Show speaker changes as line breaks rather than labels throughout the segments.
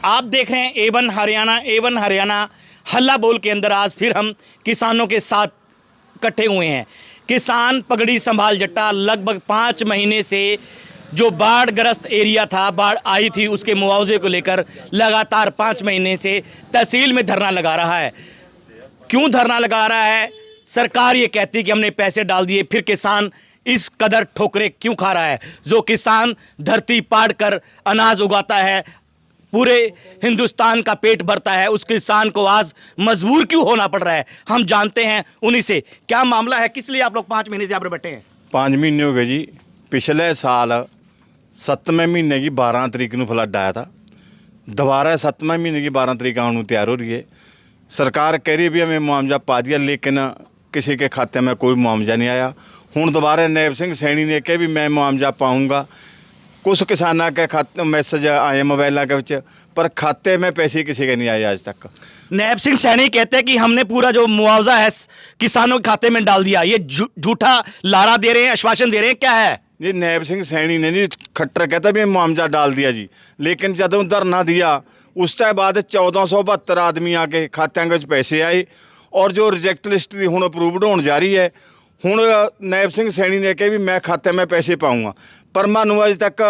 आप देख रहे हैं A1 हरियाणा हल्ला बोल के अंदर आज फिर हम किसानों के साथ इकट्ठे हुए हैं। किसान पगड़ी संभाल जट्टा लगभग 5 महीने से जो बाढ़ ग्रस्त एरिया था, बाढ़ आई थी, उसके मुआवजे को लेकर लगातार 5 महीने से तहसील में धरना लगा रहा है। क्यों धरना लगा रहा है? सरकार ये कहती है कि हमने पैसे डाल दिए, फिर किसान इस कदर ठोकरें क्यों खा रहा है? जो किसान धरती पाड़ कर अनाज उगाता है, पूरे हिंदुस्तान का पेट भरता है, उस किसान को आज मजबूर क्यों होना पड़ रहा है? हम जानते हैं उन्हीं से। क्या मामला है, किस लिए आप लोग 5 महीने से यहाँ पर बैठे हैं?
5 महीने हो गए जी। पिछले साल 7वें महीने की 12 तरीक ਨੂੰ फ्लड आया था। दोबारा 7वें महीने की 12 तरीक आने को तैयार हो रही है। सरकार कह रही है भी हमें मुआवजा पा दिया, लेकिन किसी के खाते में कोई मुआवजा नहीं आया। हूँ दोबारा नैब सिंह सैनी ने कहा भी मैं मुआवजा पाऊँगा। कुछ किसानों के खाते मैसेज आए मोबाइलों के विच, पर खाते में पैसे किसी के नहीं आए आज तक।
नैब सिंह सैनी कहते हैं कि हमने पूरा जो मुआवजा है किसानों के खाते में डाल दिया। ये झूठा लारा दे रहे हैं, आश्वासन दे रहे हैं, क्या है?
जी नैब सिंह सैनी ने जी खट्टर कहता भी मुआवजा डाल दिया जी, लेकिन जदों धरना दिया उस टाइम बाद 1472 आदमी आके खात्यां के पैसे आए और जो रिजेक्ट लिस्ट की हुण अप्रूवड होने जा रही है। हुण नैब सिंह सैनी ने कहा भी मैं खाते में पैसे पाऊँगा, पर मानू अज तक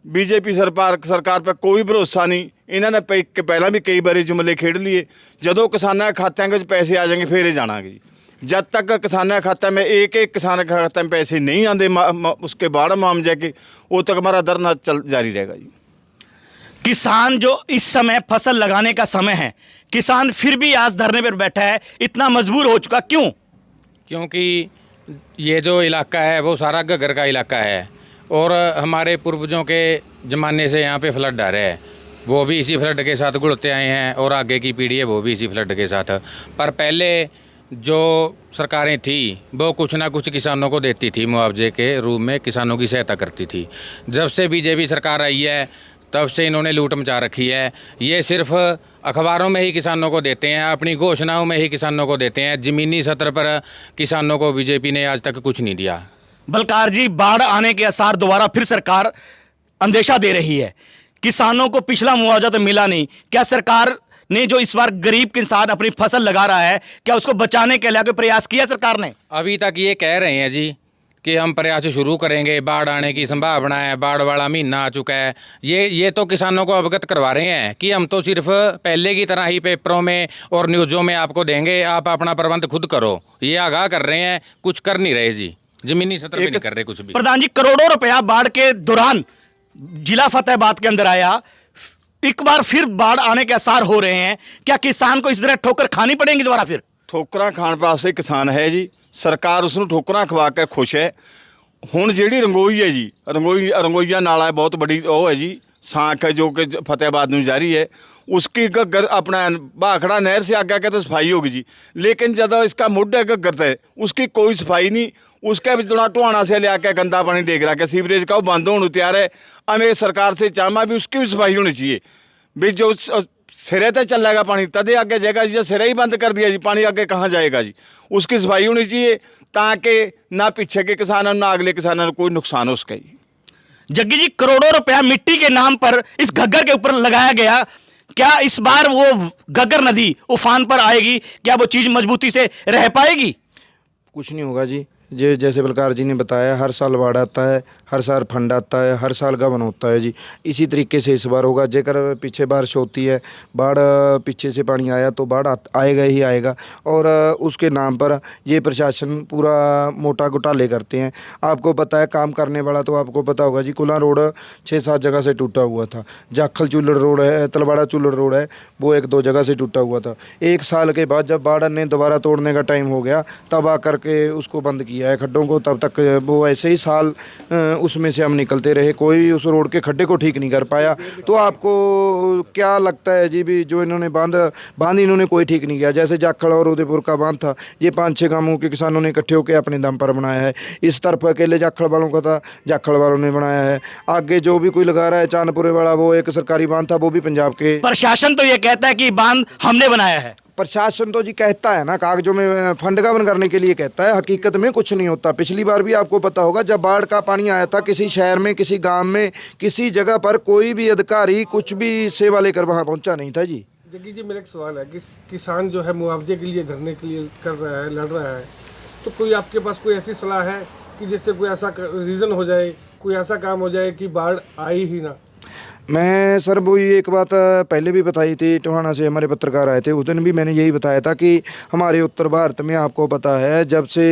बीजेपी सरकार पर कोई भरोसा नहीं। इन्होंने पहला भी कई बार जुमले खेड लिए, जदों किसानों के खात्यां के पैसे आ जाएंगे फिर जाना जी। जब तक किसानों के खाते में एक किसान के खाते में पैसे नहीं आते उसके बाद मुआवजे के, वो तक हमारा धरना जारी रहेगा जी।
किसान जो इस समय फसल लगाने का समय है, किसान फिर भी आज धरने पर बैठा है, इतना मजबूर हो चुका, क्यों?
क्योंकि ये जो इलाका है वो सारा घग्गर का इलाका है और हमारे पूर्वजों के ज़माने से यहाँ पे फ्लड आ रहा है। वो भी इसी फ्लड के साथ गुड़ते आए हैं और आगे की पीढ़ी है वो भी इसी फ्लड के साथ। पर पहले जो सरकारें थी वो कुछ ना कुछ किसानों को देती थी, मुआवजे के रूप में किसानों की सहायता करती थी। जब से बीजेपी सरकार आई है तब से इन्होंने लूट मचा रखी है। ये सिर्फ अखबारों में ही किसानों को देते हैं, अपनी घोषणाओं में ही किसानों को देते हैं। ज़मीनी सतह पर किसानों को बीजेपी ने आज तक कुछ नहीं दिया।
बलकार जी, बाढ़ आने के आसार दोबारा फिर सरकार अंदेशा दे रही है। किसानों को पिछला मुआवजा तो मिला नहीं, क्या सरकार ने जो इस बार गरीब किसान अपनी फसल लगा रहा है, क्या उसको बचाने के लिए कोई प्रयास किया सरकार ने?
अभी तक ये कह रहे हैं जी कि हम प्रयास शुरू करेंगे, बाढ़ आने की संभावना है, बाढ़ वाला महीना आ चुका है। ये तो किसानों को अवगत करवा रहे हैं कि हम तो सिर्फ पहले की तरह ही पेपरों में और न्यूज़ों में आपको देंगे, आप अपना प्रबंध खुद करो। ये आगाह कर रहे हैं, कुछ कर नहीं रहे जी, जमीनी सतह पे नहीं कर रहे कुछ भी।
प्रधान जी, करोड़ों रुपया बाढ़ के दौरान जिला फतेहाबाद के अंदर आया, एक बार फिर बाढ़ आने के आसार हो रहे हैं। क्या किसान को इस तरह ठोकर खानी पड़ेगी दोबारा? फिर
ठोकरां खाण पासे किसान है जी, सरकार उसनूं ठोकरां खवा के खुश है। हुण जिहड़ी रंगोई है जी, रंगोईया नाला बहुत बड़ी वो है जी, साख है जो कि फतेहाबाद में जारी है। उसकी घग्गर अपना भाखड़ा नहर से आगे के तो सफाई होगी जी, लेकिन जब इसका मुड है घग्गर से उसकी कोई सफाई नहीं। उसके बिचड़ा टुहाना से ले आके गंदा पानी डेग रहा के सीवरेज का वो बंद होने तैयार है। हमें सरकार से चाहना भी उसकी भी सफाई होनी चाहिए। भी जो सिरे तक चलेगा पानी तदे आगे जाएगा जी, सिरे ही बंद कर दिया जी, पानी आगे कहाँ जाएगा जी? उसकी सफाई होनी चाहिए ताकि ना पीछे के किसानों ना अगले किसानों को कोई नुकसान हो सके।
जग्गी जी, करोड़ों रुपया मिट्टी के नाम पर इस घग्गर के ऊपर लगाया गया, क्या इस बार वो घग्गर नदी उफान पर आएगी? क्या वो चीज मजबूती से रह पाएगी?
कुछ नहीं होगा जी। ये जैसे बलकार जी ने बताया, हर साल बाढ़ आता है, हर साल फंड आता है, हर साल गबन होता है जी। इसी तरीके से इस बार होगा। जेकर पीछे बारिश होती है, बाढ़ पीछे से पानी आया तो बाढ़ आएगा ही आएगा। और उसके नाम पर ये प्रशासन पूरा मोटा घोटाले करते हैं। आपको पता है, काम करने वाला तो आपको पता होगा जी, कुला रोड 6-7 जगह से टूटा हुआ था। जाखल चुल्लड़ रोड है, तलवाड़ा चुल्लड़ रोड है, वो 1-2 जगह से टूटा हुआ था। 1 साल के बाद जब बाढ़ ने दोबारा तोड़ने का टाइम हो गया तब आकर के उसको बंद किया है खड्डों को। तब तक वो ऐसे ही साल उसमें से हम निकलते रहे, कोई उस रोड के खड्डे को ठीक नहीं कर पाया। तो आपको क्या लगता है जी, भी जो इन्होंने बांध इन्होंने कोई ठीक नहीं किया। जैसे जाखड़ और उदयपुर का बांध था, ये 5-6 गांवों के किसानों ने इकट्ठे होकर अपने दम पर बनाया है। इस तरफ अकेले जाखड़ वालों का था, जाखड़ वालों ने बनाया है। आगे जो भी कोई लगा रहा है, चांदपुरे वाला वो एक सरकारी बांध था, वो भी पंजाब के।
प्रशासन तो ये कहता है कि बांध हमने बनाया है।
प्रशासन तो जी कहता है ना, कागजों में फंड गबन करने के लिए कहता है, हकीकत में कुछ नहीं होता। पिछली बार भी आपको पता होगा, जब बाढ़ का पानी आया था, किसी शहर में, किसी गांव में, किसी जगह पर कोई भी अधिकारी कुछ भी सेवा लेकर वहां पहुंचा नहीं था जी।
जग्गी जी, मेरा एक सवाल है कि किसान जो है मुआवजे के लिए धरने के लिए कर रहा है, लड़ रहा है, तो कोई आपके पास कोई ऐसी सलाह है कि जिससे कोई ऐसा रीज़न हो जाए, कोई ऐसा काम हो जाए कि बाढ़ आई ही ना?
मैं सर वो ये एक बात पहले भी बताई थी, टोहाना से हमारे पत्रकार आए थे, उस दिन भी मैंने यही बताया था कि हमारे उत्तर भारत में आपको पता है, जब से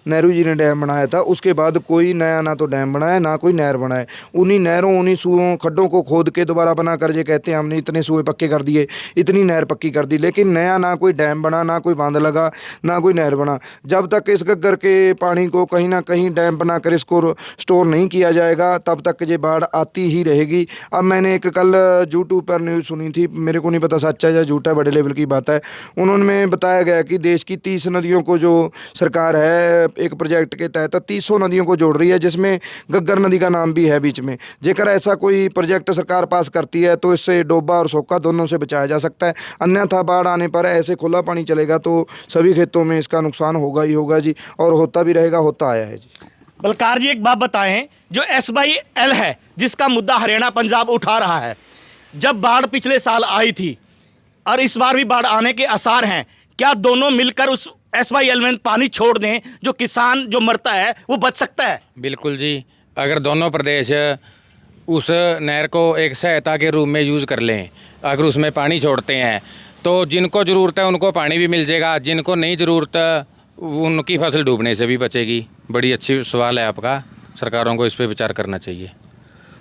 नेहरू जी ने डैम बनाया था उसके बाद कोई नया ना तो डैम बनाया ना कोई नहर बनाए। उन्हीं नहरों, उन्हीं सूओं, खड्डों को खोद के दोबारा बना कर ये कहते हैं हमने इतने सूए पक्के कर दिए, इतनी नहर पक्की कर दी, लेकिन नया ना कोई डैम बना, ना कोई बांध लगा, ना कोई नहर बना। जब तक इस घग्गर के पानी को कहीं ना कहीं डैम बना कर इसको स्टोर नहीं किया जाएगा, तब तक ये बाढ़ आती ही रहेगी। अब मैंने एक कल यूट्यूब पर न्यूज़ सुनी थी, मेरे को नहीं पता सच्चा या झूठा, बड़े लेवल की बात है। उन्होंने बताया गया कि देश की 30 नदियों को जो सरकार है एक प्रोजेक्ट के तहत 300 नदियों को जोड़ रही है, जिसमें घग्गर नदी का नाम भी है बीच में। जेकर ऐसा कोई प्रोजेक्ट सरकार पास करती है तो इससे डोबा और सोका दोनों से बचाया जा सकता है। अन्यथा बाढ़ आने पर ऐसे खुला पानी चलेगा तो सभी खेतों में इसका नुकसान होगा ही होगा जी, और होता भी रहेगा, होता आया है जी।
बलकार जी, एक बात बताएं, जो SYL है जिसका मुद्दा हरियाणा पंजाब उठा रहा है, जब बाढ़ पिछले साल आई थी और इस बार भी बाढ़ आने के आसार हैं, क्या दोनों मिलकर उस SYL में पानी छोड़ दें, जो किसान जो मरता है वो बच सकता है?
बिल्कुल जी, अगर दोनों प्रदेश उस नहर को एक सहायता के रूप में यूज़ कर लें, अगर उसमें पानी छोड़ते हैं तो जिनको ज़रूरत है उनको पानी भी मिल जाएगा, जिनको नहीं ज़रूरत उनकी फसल डूबने से भी बचेगी। बड़ी अच्छी सवाल है आपका, सरकारों को इस पे विचार करना चाहिए।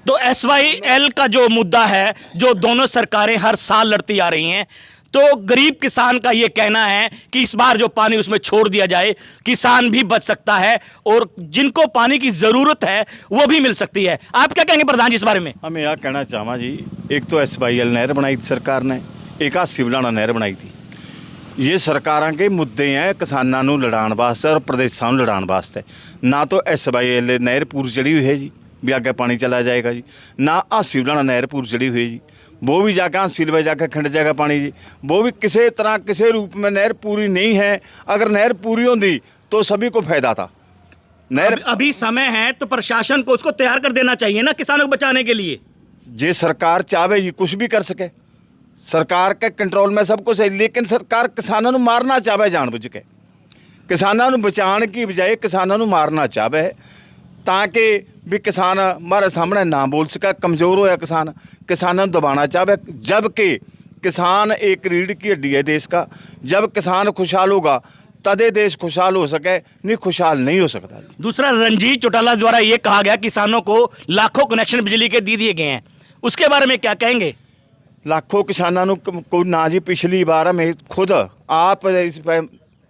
तो SYL का जो मुद्दा है, जो दोनों सरकारें हर साल लड़ती आ रही हैं, तो गरीब किसान का ये कहना है कि इस बार जो पानी उसमें छोड़ दिया जाए, किसान भी बच सकता है और जिनको पानी की ज़रूरत है वो भी मिल सकती है। आप क्या कहेंगे प्रधान जी इस बारे में?
हमें यह कहना चाहवा जी, एक तो SYL नहर बनाई थी सरकार ने, एक हासी बनाना नहर बनाई थी। ये सरकारों के मुद्दे हैं किसानों ਨੂੰ ਲੜਾਉਣ ਵਾਸਤੇ और प्रदेशों ਨੂੰ ਲੜਾਉਣ वास्ते। ना तो SYL नहर पूरी चढ़ी हुई है जी, भी आगे पानी चला जाएगा जी, ना हासी बनाना नहर पूरी चढ़ी हुई है जी, वो भी जाकर हासी में जाकर खिंड जाएगा पानी जी। वो भी किसी तरह किसी रूप में नहर पूरी नहीं है। अगर नहर पूरी होती तो सभी को फायदा था। नहर
अभी समय है तो प्रशासन को उसको तैयार कर देना चाहिए ना, किसानों को बचाने के लिए।
जे सरकार चाहे जी कुछ भी कर सके, सरकार के कंट्रोल में सब कुछ है, लेकिन सरकार किसानों को मारना चाहे जानबूझ के, किसानों को बचाने की बजाय किसानों को मारना चाहे, ताकि भी किसान हमारे सामने ना बोल सके, कमज़ोर होया किसान, किसानों को दबाना चाहे। जबकि किसान एक रीढ़ की हड्डी है देश का। जब किसान खुशहाल होगा तदे देश खुशहाल हो सके, नहीं खुशहाल नहीं हो सकता।
दूसरा, रणजीत चौटाला द्वारा ये कहा गया किसानों को लाखों कनेक्शन बिजली के दे दिए गए हैं, उसके बारे में क्या कहेंगे?
लाखों किसानों को ना जी, पिछली बार मैं खुद आप इस पे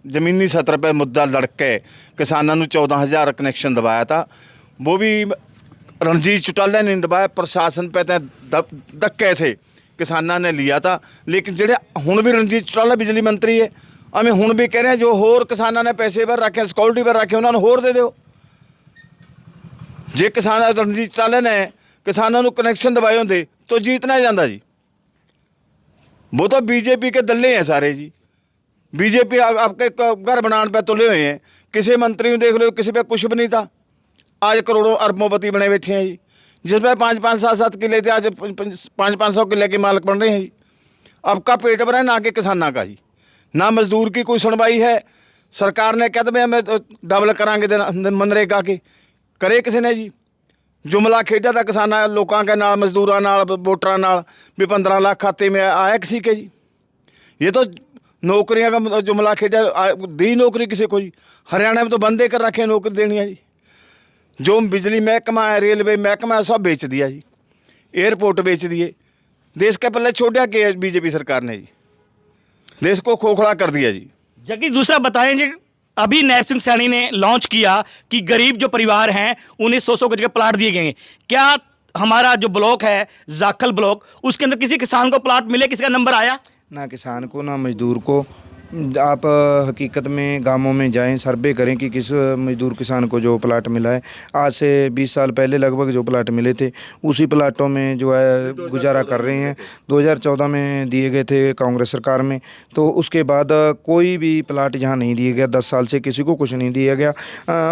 ज़मीनी सतर पर मुद्दा लड़के किसानों को 14,000 कनेक्शन दबाया था। वो भी रणजीत चौटाला ने दबाया, प्रशासन पे धक्के से किसानों ने लिया था। लेकिन जेडे हुण भी रणजीत चौटाला बिजली मंत्री है, हमें हुण भी कह रहे हैं जो होर किसानों ने पैसे पर रखे, सिक्योरिटी पर रखे, उन्होंने होर दे दो। जे किसान रणजीत चौटाला ने किसानों को कनेक्शन दबाए होंगे तो जीतना जाता जी। वो तो बीजेपी के दल्ले हैं सारे जी। बीजेपी आपके घर बनाने पे तुले हुए हैं। किसी मंत्री को देख लो, किसी पे कुछ भी नहीं था, आज करोड़ों अरबोंपति बने बैठे हैं जी। जिसमें 5-5, 7-7 किले थे, आज 500-500 किले के मालिक बन रहे हैं जी। आपका पेट भरा है ना कि किसानों का जी। ना मजदूर की कोई सुनवाई है। सरकार ने कहते भाई हमें डबल करांगे मनरेगा के, करे किसी ने जी। जुमला खेडा था किसाना लोगों के नाल, मजदूरों नाल, वोटरां नाल भी 15 लाख खाते में आया किसी के जी। ये तो नौकरियां का जुमला खेडा, दी नौकरी किसी को जी। हरियाणा में तो बंदे कर रखे नौकरी देनी है जी। जो बिजली महकमा है, रेलवे महकमा है, सब बेच दिया जी। एयरपोर्ट बेच दिए। देश के पल्ले छोड़ा के बीजेपी सरकार ने जी, देश को खोखला कर दिया जी।
जबकि दूसरा बताएं जी, अभी नैब सिंह सैनी ने लॉन्च किया कि गरीब जो परिवार हैं उन्हें 100-100 गज के प्लाट दिए गए। क्या हमारा जो ब्लॉक है जाखल ब्लॉक, उसके अंदर किसी किसान को प्लाट मिले, किसी का नंबर आया?
ना किसान को, ना मजदूर को, आप हकीकत में गांवों में जाएं, सर्वे करें कि किस मजदूर किसान को जो प्लाट मिला है। आज से 20 साल पहले लगभग जो प्लाट मिले थे उसी प्लाटों में जो है गुजारा कर रहे हैं। 2014 में दिए गए थे कांग्रेस सरकार में, तो उसके बाद कोई भी प्लाट यहाँ नहीं दिया गया। 10 साल से किसी को कुछ नहीं दिया गया।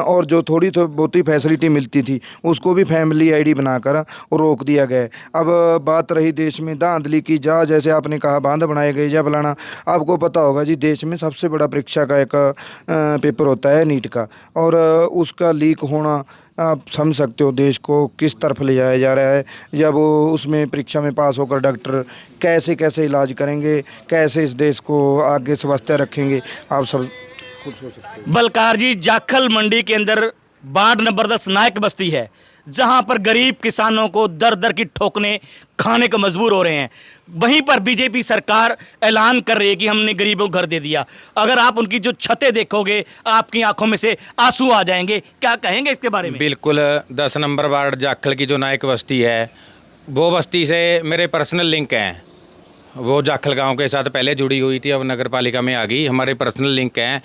और जो थोड़ी बहुत ही फैसिलिटी मिलती थी उसको भी फैमिली आईडी बनाकर और रोक दिया गया। अब बात रही देश में धांधली की, जैसे आपने कहा बांध बनाए गए या फलाना, आपको पता होगा जी देश में सबसे बड़ा परीक्षा का एक पेपर होता है नीट का, और उसका लीक होना आप समझ सकते हो देश को किस तरफ ले जाया जा रहा है। जब वो उसमें परीक्षा में पास होकर डॉक्टर कैसे कैसे इलाज करेंगे, कैसे इस देश को आगे स्वास्थ्य रखेंगे, आप सब खुद सोच सकते हो।
बलकार जी, जाखल मंडी के अंदर वार्ड नंबर 10 नायक बस्ती है, जहां पर गरीब किसानों को दर दर की ठोकने खाने को मजबूर हो रहे हैं। वहीं पर बीजेपी सरकार ऐलान कर रही है कि हमने गरीबों को घर दे दिया। अगर आप उनकी जो छतें देखोगे आपकी आंखों में से आंसू आ जाएंगे। क्या कहेंगे इसके बारे में?
बिल्कुल, 10 नंबर वार्ड जाखल की जो नायक बस्ती है, वो बस्ती से मेरे पर्सनल लिंक हैं। वो जाखल गांव के साथ पहले जुड़ी हुई थी, अब नगर पालिका में आ गई। हमारे पर्सनल लिंक हैं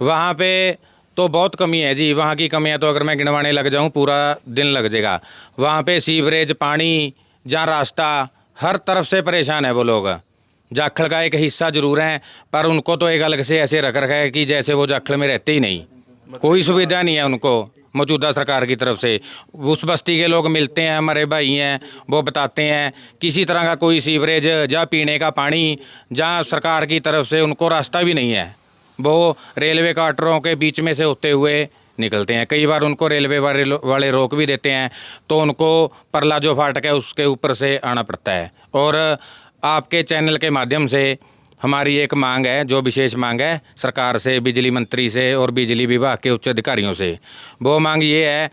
वहाँ पे, तो बहुत कमी है जी। वहाँ की कमियाँ तो अगर मैं गिनवाने लग जाऊँ पूरा दिन लग जाएगा। वहाँ पे सीवरेज, पानी, जहाँ रास्ता, हर तरफ से परेशान है वो लोग। जाखल का एक हिस्सा जरूर है, पर उनको तो एक अलग से ऐसे रख रखा है कि जैसे वो जाखल में रहते ही नहीं। कोई सुविधा नहीं है उनको मौजूदा सरकार की तरफ से। उस बस्ती के लोग मिलते हैं, हमारे भाई हैं, वो बताते हैं किसी तरह का कोई सीवरेज या पीने का पानी, जहाँ सरकार की तरफ से उनको रास्ता भी नहीं है। वो रेलवे क्वार्टरों के बीच में से होते हुए निकलते हैं। कई बार उनको रेलवे वाले रोक भी देते हैं, तो उनको परला जो फाटक है उसके ऊपर से आना पड़ता है। और आपके चैनल के माध्यम से हमारी एक मांग है, जो विशेष मांग है सरकार से, बिजली मंत्री से और बिजली विभाग के उच्च अधिकारियों से। वो मांग ये है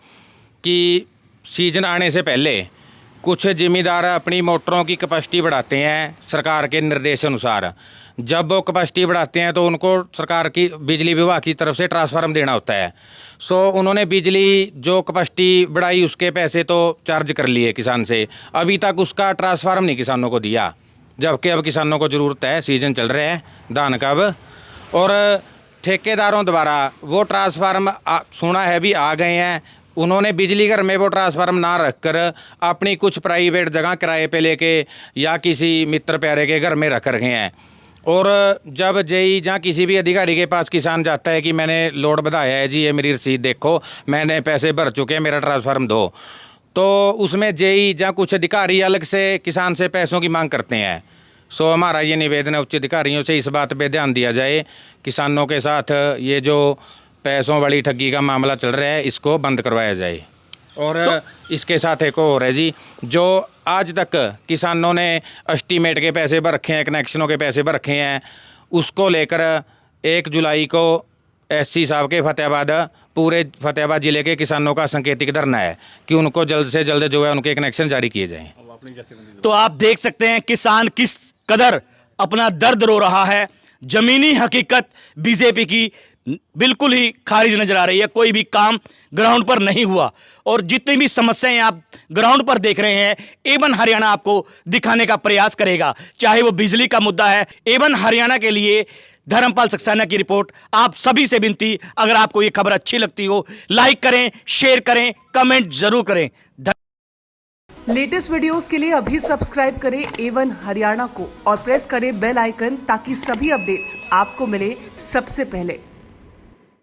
कि सीजन आने से पहले कुछ जिम्मेदार अपनी मोटरों की कैपेसिटी बढ़ाते हैं सरकार के निर्देश अनुसार। जब वो कैपेसिटी बढ़ाते हैं तो उनको सरकार की बिजली विभाग की तरफ से ट्रांसफार्म देना होता है। सो उन्होंने बिजली जो कैपेसिटी बढ़ाई उसके पैसे तो चार्ज कर लिए किसान से, अभी तक उसका ट्रांसफार्म नहीं किसानों को दिया, जबकि अब किसानों को ज़रूरत है। सीजन चल रहे हैं धान का अब, और ठेकेदारों द्वारा वो ट्रांसफार्म सुना है भी आ गए हैं। उन्होंने बिजली घर में वो ट्रांसफार्म ना रखकर अपनी कुछ प्राइवेट जगह किराए पे लेके या किसी मित्र प्यारे के घर में रख रखे हैं। और जब जेई जहाँ किसी भी अधिकारी के पास किसान जाता है कि मैंने लोड बढ़ाया है जी, ये मेरी रसीद देखो, मैंने पैसे भर चुके हैं, मेरा ट्रांसफार्म दो, तो उसमें जेई जहाँ कुछ अधिकारी अलग से किसान से पैसों की मांग करते हैं। सो हमारा ये निवेदन है उच्च अधिकारियों से, इस बात पे ध्यान दिया जाए। किसानों के साथ ये जो पैसों वाली ठगी का मामला चल रहा है इसको बंद करवाया जाए। और इसके साथ एक और है जी, जो आज तक किसानों ने एस्टीमेट के पैसे भर रखे हैं, कनेक्शनों के पैसे भर रखे हैं, उसको लेकर 1 जुलाई को एससी साहब के फतेहाबाद, पूरे फतेहाबाद ज़िले के किसानों का सांकेतिक धरना है कि उनको जल्द से जल्द जो है उनके कनेक्शन जारी किए जाएं।
तो आप देख सकते हैं किसान किस कदर अपना दर्द रो रहा है। जमीनी हकीकत बीजेपी की बिल्कुल ही खारिज नजर आ रही है। कोई भी काम ग्राउंड पर नहीं हुआ, और जितनी भी समस्याएं आप ग्राउंड पर देख रहे हैं एवन हरियाणा आपको दिखाने का प्रयास करेगा। चाहे वो बिजली का मुद्दा है, एवन हरियाणा के लिए धर्मपाल सक्सेना की रिपोर्ट। आप सभी से विनती, अगर आपको ये खबर अच्छी लगती हो लाइक करें, शेयर करें, कमेंट जरूर करें।
लेटेस्ट वीडियोस के लिए अभी सब्सक्राइब करें A1 हरियाणा को और प्रेस करें बेल आइकन, ताकि सभी अपडेट्स आपको मिले सबसे पहले।